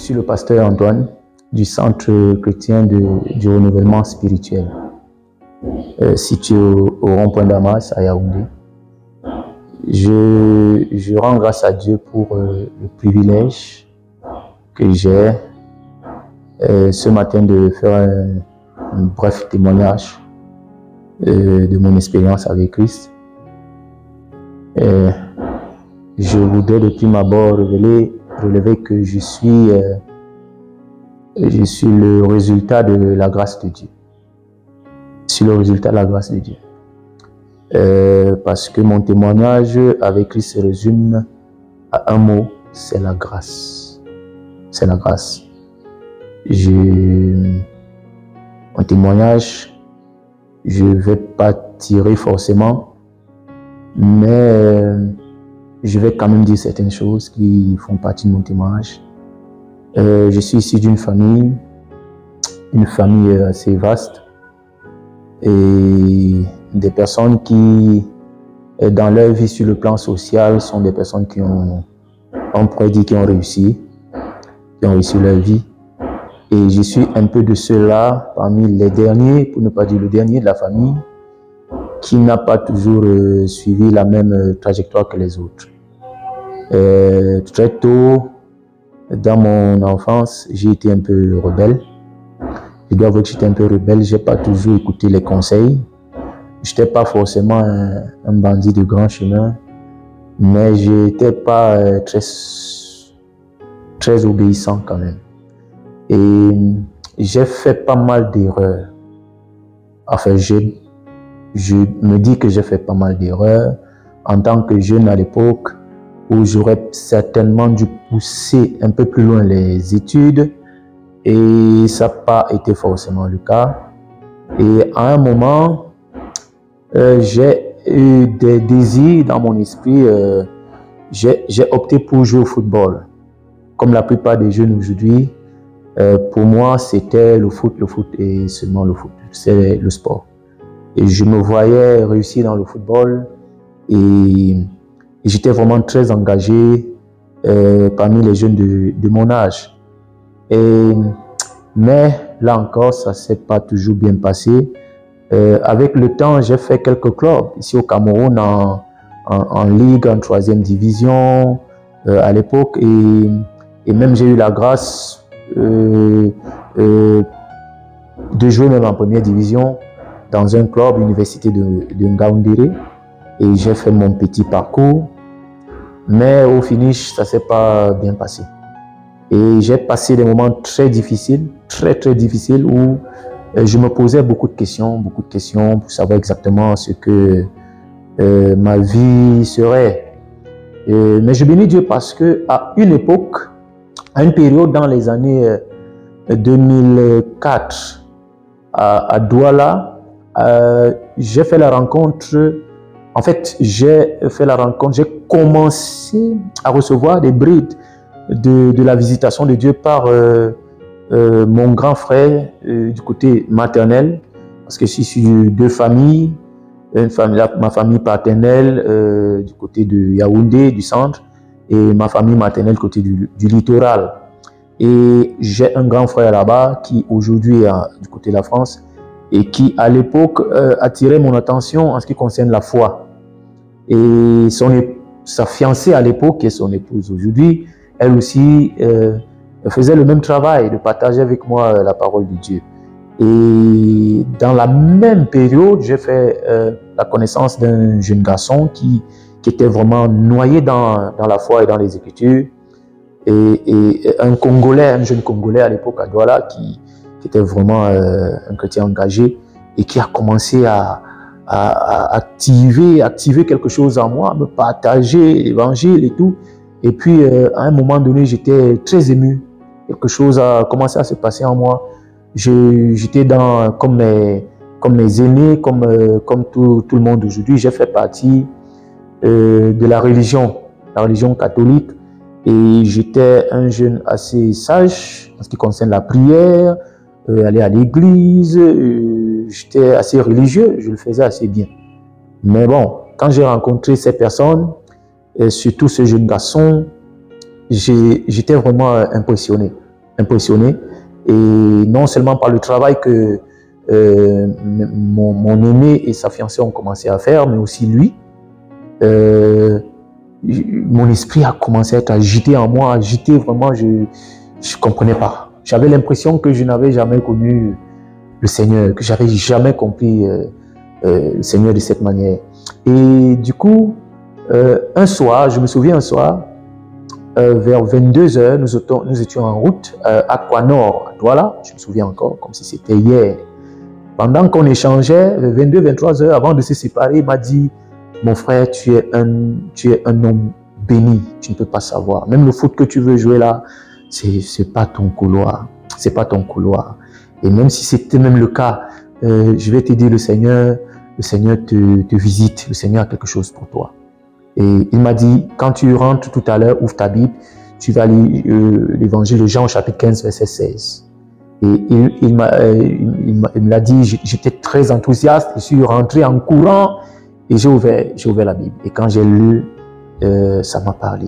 suis le pasteur Antoine du Centre chrétien du renouvellement spirituel, situé au rond-point d'Amas à Yaoundé. Je rends grâce à Dieu pour le privilège que j'ai ce matin de faire un bref témoignage de mon expérience avec Christ. Je voudrais de prime abord relever que je suis le résultat de la grâce de Dieu. Je suis le résultat de la grâce de Dieu. Parce que mon témoignage avec Christ se résume à un mot, c'est la grâce. C'est la grâce. Mon témoignage, je ne vais pas tirer forcément, mais je vais quand même dire certaines choses qui font partie de mon témoignage. Je suis issu d'une famille assez vaste et des personnes qui, dans leur vie sur le plan social, sont des personnes qui ont réussi leur vie. Et je suis un peu de ceux-là, parmi les derniers, pour ne pas dire le dernier de la famille, qui n'a pas toujours suivi la même trajectoire que les autres. Très tôt, dans mon enfance, j'ai été un peu rebelle. Je dois avouer que j'étais un peu rebelle, je n'ai pas toujours écouté les conseils. Je n'étais pas forcément un bandit de grand chemin, mais je n'étais pas très obéissant quand même. Et j'ai fait pas mal d'erreurs. Enfin, je me dis que j'ai fait pas mal d'erreurs en tant que jeune à l'époque où j'aurais certainement dû pousser un peu plus loin les études et ça n'a pas été forcément le cas. Et à un moment, j'ai eu des désirs dans mon esprit. J'ai opté pour jouer au football. Comme la plupart des jeunes aujourd'hui, pour moi, c'était le foot et seulement le foot. C'est le sport. Et je me voyais réussir dans le football et j'étais vraiment très engagé parmi les jeunes de mon âge. Mais là encore, ça ne s'est pas toujours bien passé. Avec le temps, j'ai fait quelques clubs ici au Cameroun en Ligue, en 3e division à l'époque. Et même j'ai eu la grâce de jouer même en 1re division dans un club, l'université de Ngaoundéré. Et j'ai fait mon petit parcours. Mais au finish, ça ne s'est pas bien passé. Et j'ai passé des moments très difficiles, très difficiles, où je me posais beaucoup de questions pour savoir exactement ce que ma vie serait. Mais je bénis Dieu parce que à une époque, à une période dans les années 2004 à Douala, j'ai fait la rencontre. En fait, j'ai commencé à recevoir des brides de la visitation de Dieu par mon grand frère du côté maternel, parce que je suis issu de familles, ma famille paternelle du côté de Yaoundé, du centre, et ma famille maternelle du côté du littoral. Et j'ai un grand frère là-bas qui aujourd'hui est du côté de la France et qui à l'époque attirait mon attention en ce qui concerne la foi. Et sa fiancée à l'époque et son épouse aujourd'hui, elle aussi faisait le même travail de partager avec moi la parole de Dieu. Et dans la même période, j'ai fait la connaissance d'un jeune garçon qui était vraiment noyé dans la foi et dans les Écritures. Et un jeune Congolais à l'époque à Douala qui était vraiment un chrétien engagé et qui a commencé à activer quelque chose en moi, me partager l'évangile et tout. Et puis, à un moment donné, j'étais très ému. Quelque chose a commencé à se passer en moi. J'étais comme mes aînés, comme tout le monde aujourd'hui. J'ai fait partie de la religion catholique. Et j'étais un jeune assez sage en ce qui concerne la prière, aller à l'église. J'étais assez religieux, je le faisais assez bien. Mais bon, quand j'ai rencontré ces personnes, et surtout ce jeune garçon, j'étais vraiment impressionné. impressionné. Et non seulement par le travail que mon aîné et sa fiancée ont commencé à faire, mais aussi lui. Mon esprit a commencé à être agité en moi, agité vraiment, je ne comprenais pas. J'avais l'impression que je n'avais jamais connu le Seigneur, que j'avais jamais compris le Seigneur de cette manière. Et du coup, un soir, je me souviens un soir, vers 22 h, nous étions en route à Aquanor, à Douala, je me souviens encore, comme si c'était hier. Pendant qu'on échangeait, 22-23 h, avant de se séparer, il m'a dit: mon frère, tu es un homme béni, tu ne peux pas savoir. Même le foot que tu veux jouer là, c'est pas ton couloir, c'est pas ton couloir. Et même si c'était même le cas, je vais te dire, le Seigneur te visite, le Seigneur a quelque chose pour toi. Et il m'a dit, quand tu rentres tout à l'heure, ouvre ta Bible, tu vas lire l'évangile de Jean au chapitre 15, verset 16. Et il me l'a dit, j'étais très enthousiaste, je suis rentré en courant et j'ai ouvert la Bible. Et quand j'ai lu, ça m'a parlé.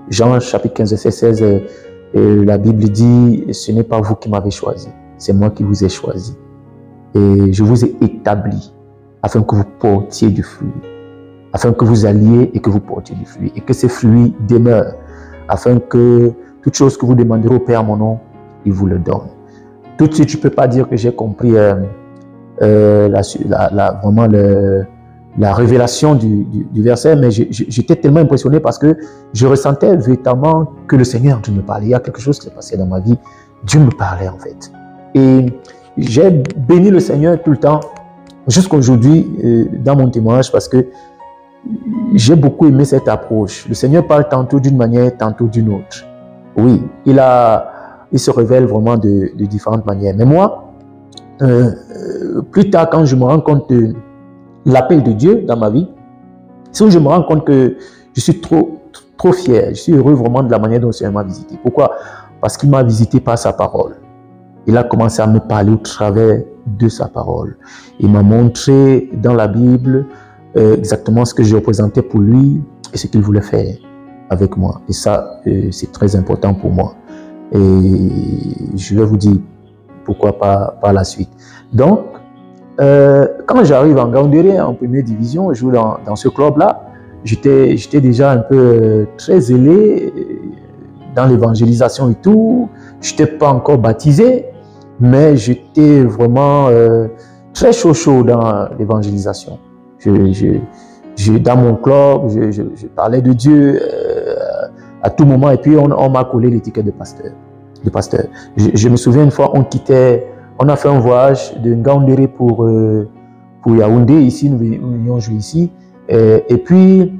Jean chapitre 15, verset 16, la Bible dit, ce n'est pas vous qui m'avez choisi, c'est moi qui vous ai choisi. Et je vous ai établi afin que vous portiez du fruit, afin que vous alliez et que vous portiez du fruit, et que ces fruits demeurent, afin que toute chose que vous demanderez au Père en mon nom, il vous le donne. Tout de suite, je ne peux pas dire que j'ai compris vraiment la révélation du verset, mais j'étais tellement impressionné parce que je ressentais véritablement que le Seigneur Dieu me parlait. Il y a quelque chose qui s'est passé dans ma vie. Dieu me parlait en fait. Et j'ai béni le Seigneur tout le temps, jusqu'aujourd'hui, dans mon témoignage, parce que j'ai beaucoup aimé cette approche. Le Seigneur parle tantôt d'une manière, tantôt d'une autre. Oui, il se révèle vraiment de différentes manières. Mais moi, plus tard, quand je me rends compte de l'appel de Dieu dans ma vie, c'est où je me rends compte que je suis trop fier, je suis heureux vraiment de la manière dont le Seigneur m'a visité. Pourquoi? Parce qu'il m'a visité par sa parole. Il a commencé à me parler au travers de sa parole. Il m'a montré dans la Bible exactement ce que je représentais pour lui et ce qu'il voulait faire avec moi. Et ça, c'est très important pour moi. Et je vais vous dire pourquoi pas par la suite. Donc, quand j'arrive en Ngaoundéré, en première division, je joue dans ce club-là, j'étais déjà un peu très zélé dans l'évangélisation et tout. Je n'étais pas encore baptisé, mais j'étais vraiment très chaud dans l'évangélisation. Dans mon club, je parlais de Dieu à tout moment, et puis on m'a collé l'étiquette de pasteur. Je me souviens une fois, on a fait un voyage de Ngaoundéré pour Yaoundé, ici, nous venions jouer ici. Et puis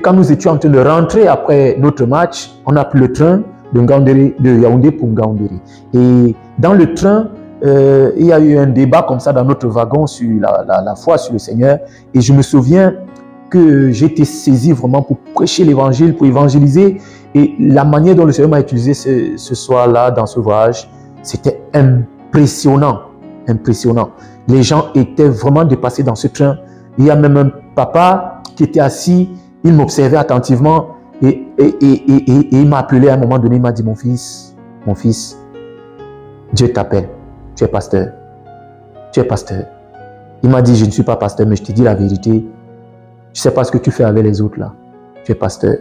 quand nous étions en train de rentrer après notre match, on a pris le train de Yaoundé pour Ngaoundéré. Et dans le train, il y a eu un débat comme ça dans notre wagon sur la foi sur le Seigneur. Et je me souviens que j'ai été saisi vraiment pour prêcher l'évangile, pour évangéliser. Et la manière dont le Seigneur m'a utilisé ce soir-là, dans ce voyage, c'était impressionnant. Impressionnant. Les gens étaient vraiment dépassés dans ce train. Il y a même un papa qui était assis, il m'observait attentivement et il m'a appelé à un moment donné, il m'a dit, mon fils, Dieu t'appelle, tu es pasteur. Tu es pasteur. Il m'a dit, je ne suis pas pasteur, mais je te dis la vérité. Je ne sais pas ce que tu fais avec les autres là. Tu es pasteur.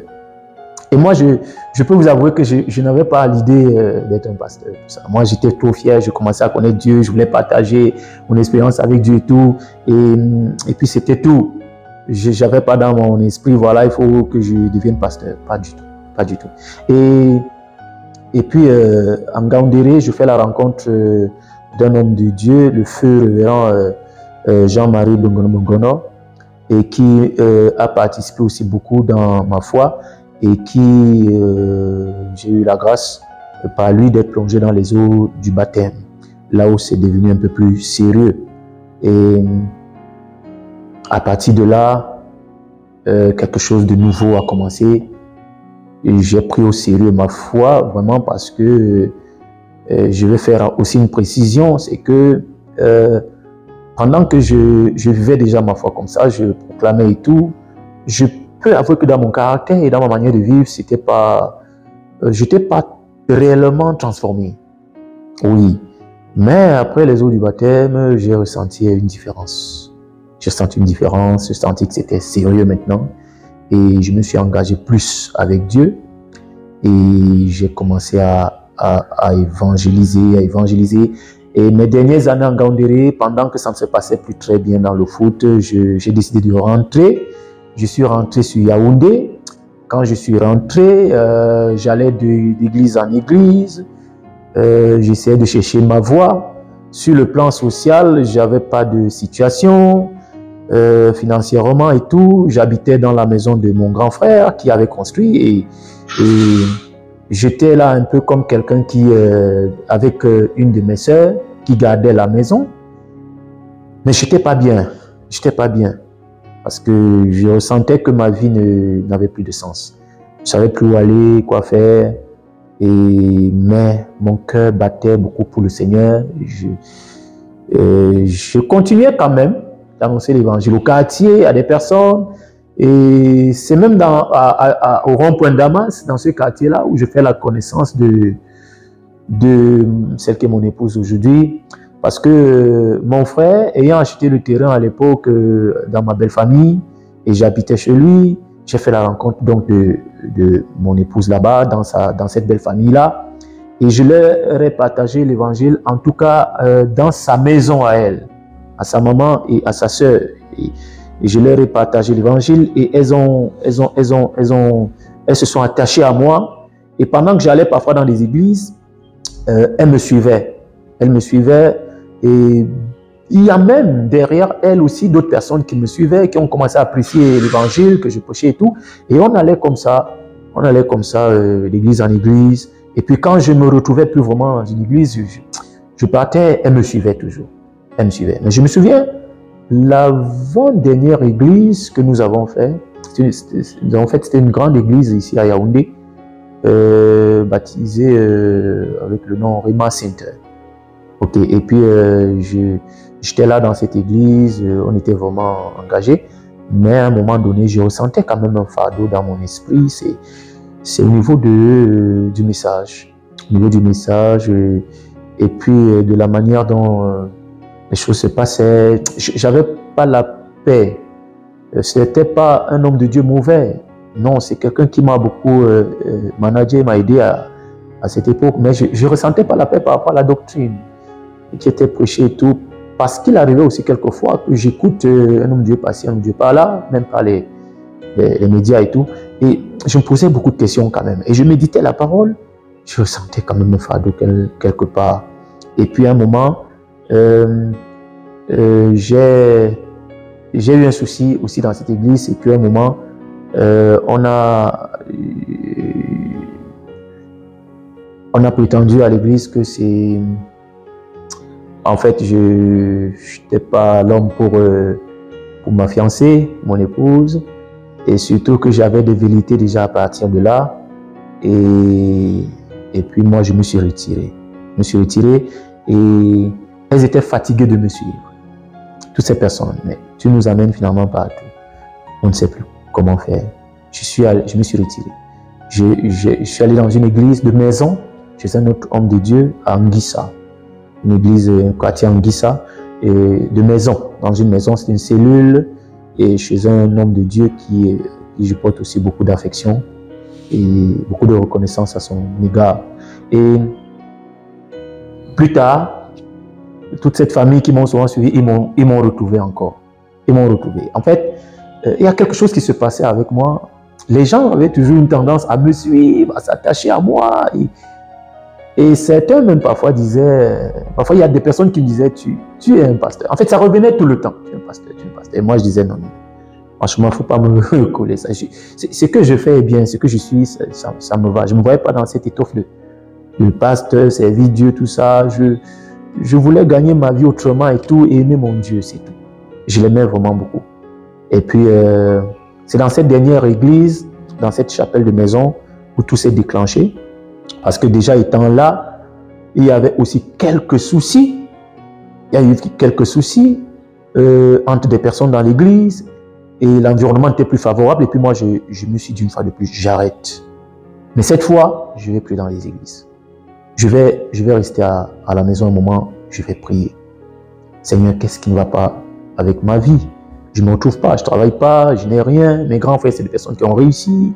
Et moi, je peux vous avouer que je n'avais pas l'idée d'être un pasteur. Tout ça. Moi, j'étais trop fier, je commençais à connaître Dieu, je voulais partager mon expérience avec Dieu et tout. Et puis, c'était tout. Je n'avais pas dans mon esprit, voilà, il faut que je devienne pasteur. Pas du tout. Pas du tout. Et puis, en Ngaoundéré, je fais la rencontre d'un homme de Dieu, le feu révérend Jean-Marie Bongono, et qui a participé aussi beaucoup dans ma foi, et qui, j'ai eu la grâce par lui d'être plongé dans les eaux du baptême, là où c'est devenu un peu plus sérieux. Et à partir de là, quelque chose de nouveau a commencé. Et j'ai pris au sérieux ma foi, vraiment, parce que je vais faire aussi une précision, c'est que pendant que je vivais déjà ma foi comme ça, je proclamais et tout, je peux avouer que dans mon caractère et dans ma manière de vivre, j'étais pas réellement transformé. Oui. Mais après les eaux du baptême, j'ai ressenti une différence. J'ai senti une différence, j'ai senti que c'était sérieux maintenant. Et je me suis engagé plus avec Dieu. Et j'ai commencé à évangéliser. Et mes dernières années en Gaoundéré, pendant que ça ne se passait plus très bien dans le foot, j'ai décidé de rentrer. Je suis rentré sur Yaoundé. Quand je suis rentré, j'allais d'église en église. J'essayais de chercher ma voie. Sur le plan social, j'avais pas de situation financièrement et tout. J'habitais dans la maison de mon grand frère qui avait construit et j'étais là un peu comme quelqu'un qui, avec une de mes sœurs, qui gardait la maison. Mais j'étais pas bien. J'étais pas bien. Parce que je ressentais que ma vie n'avait plus de sens. Je savais plus où aller, quoi faire. Mais mon cœur battait beaucoup pour le Seigneur. Je continuais quand même d'annoncer l'évangile au quartier, à des personnes. Et c'est même au rond-point Damas, dans ce quartier-là, où je fais la connaissance de celle qui est mon épouse aujourd'hui. Parce que mon frère, ayant acheté le terrain à l'époque dans ma belle famille, et j'habitais chez lui, j'ai fait la rencontre donc de mon épouse là-bas, dans cette belle famille-là. Et je leur ai partagé l'évangile, en tout cas dans sa maison à elle, à sa maman et à sa sœur. Et je leur ai partagé l'évangile et elles se sont attachées à moi. Et pendant que j'allais parfois dans les églises, elles me suivaient. Elles me suivaient et il y a même derrière elles aussi d'autres personnes qui me suivaient, qui ont commencé à apprécier l'évangile que je prêchais et tout. Et on allait comme ça d'église en église. Et puis quand je me retrouvais plus vraiment dans une église, je partais, elles me suivaient toujours. Elles me suivaient. Mais je me souviens, l'avant-dernière église que nous avons fait, c'était une grande église ici à Yaoundé, baptisée avec le nom Rima Center. Ok, et puis j'étais là dans cette église, on était vraiment engagés, mais à un moment donné, je ressentais quand même un fardeau dans mon esprit. C'est au niveau du message, au niveau du message, et puis de la manière dont les choses se passaient. J'avais pas la paix. C'était pas un homme de Dieu mauvais. Non, c'est quelqu'un qui m'a beaucoup managé, m'a aidé à cette époque, mais je ressentais pas la paix par rapport à la doctrine qui était prêchée et tout, parce qu'il arrivait aussi quelquefois que j'écoute un homme de Dieu par-ci, un homme de Dieu par-là, même par les médias et tout, et je me posais beaucoup de questions quand même, et je méditais la parole, je ressentais quand même un fardeau quelque part. Et puis à un moment, j'ai eu un souci aussi dans cette église, et puis à un moment, on a prétendu à l'église que c'est... En fait, je n'étais pas l'homme pour ma fiancée, mon épouse, et surtout que j'avais des vérités déjà à partir de là. Et puis moi, je me suis retiré. Je me suis retiré et elles étaient fatiguées de me suivre. Toutes ces personnes, mais tu nous amènes finalement partout. On ne sait plus comment faire. Je me suis retiré. Je suis allé dans une église de maison chez un autre homme de Dieu à Anguissa. Une église, un quartier Anguissa, de maison. Dans une maison, c'est une cellule, et chez un homme de Dieu qui je porte aussi beaucoup d'affection et beaucoup de reconnaissance à son égard. Et plus tard, toute cette famille qui m'ont souvent suivi, ils m'ont retrouvé encore. Ils m'ont retrouvé. En fait, il y a quelque chose qui se passait avec moi. Les gens avaient toujours une tendance à me suivre, à s'attacher à moi. Et certains même parfois disaient, parfois il y a des personnes qui me disaient, tu es un pasteur. En fait, ça revenait tout le temps. Tu es un pasteur, tu es un pasteur. Et moi, je disais, non, franchement, il ne faut pas me coller ça. Ce que je fais est bien, ce que je suis, ça me va. Je ne me voyais pas dans cette étoffe de pasteur, servir Dieu, tout ça. Je voulais gagner ma vie autrement et tout, et aimer mon Dieu, c'est tout. Je l'aimais vraiment beaucoup. Et puis, c'est dans cette dernière église, dans cette chapelle de maison, où tout s'est déclenché. Parce que déjà étant là, il y avait aussi quelques soucis. Il y a eu quelques soucis entre des personnes dans l'église et l'environnement était plus favorable. Et puis moi, je me suis dit une fois de plus, j'arrête. Mais cette fois, je ne vais plus dans les églises. je vais rester à la maison un moment, je vais prier. Seigneur, qu'est-ce qui ne va pas avec ma vie? Je ne me retrouve pas, je ne travaille pas, je n'ai rien. Mes grands frères, c'est des personnes qui ont réussi.